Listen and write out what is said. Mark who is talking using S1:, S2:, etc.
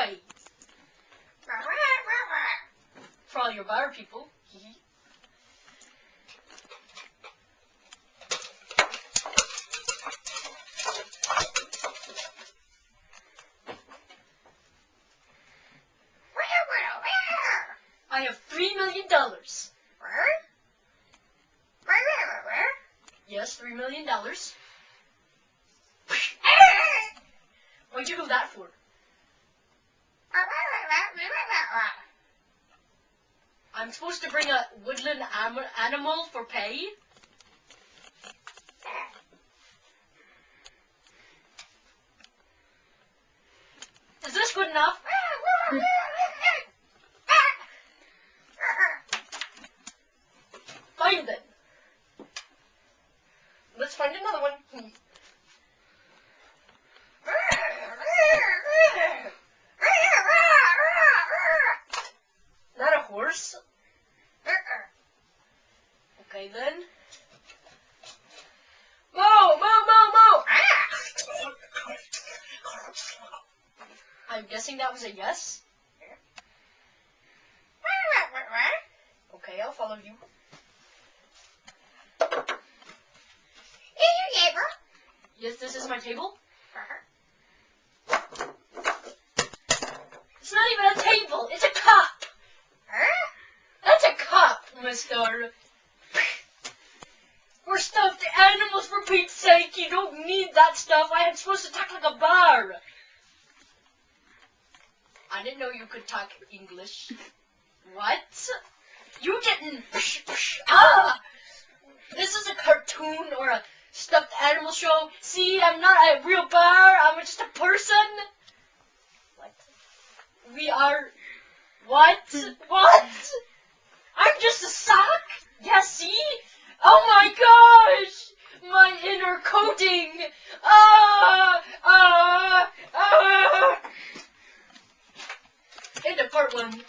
S1: away. For all your bar people. I have $3 million. Yes, $3 million. What'd you do that for? I'm supposed to bring a woodland animal for pay? Is this good enough? Fine then. Let's find another one. Not a horse? Okay then. Moo! I'm guessing that was a yes? Okay, I'll follow you. Yes, this is my table. It's not even a table, it's a cup. That's a cup, mister. We're stuffed animals, for Pete's sake. You don't need that stuff. I am supposed to talk like a bar. I didn't know you could talk English. What? You didn't. Ah! This is a cartoon or a stuffed animal show. See, I'm not a real bar. I'm just a person. What? We are... What? What? I'm just a sock? Yeah, see? Oh my gosh! My inner coating! Into part 1.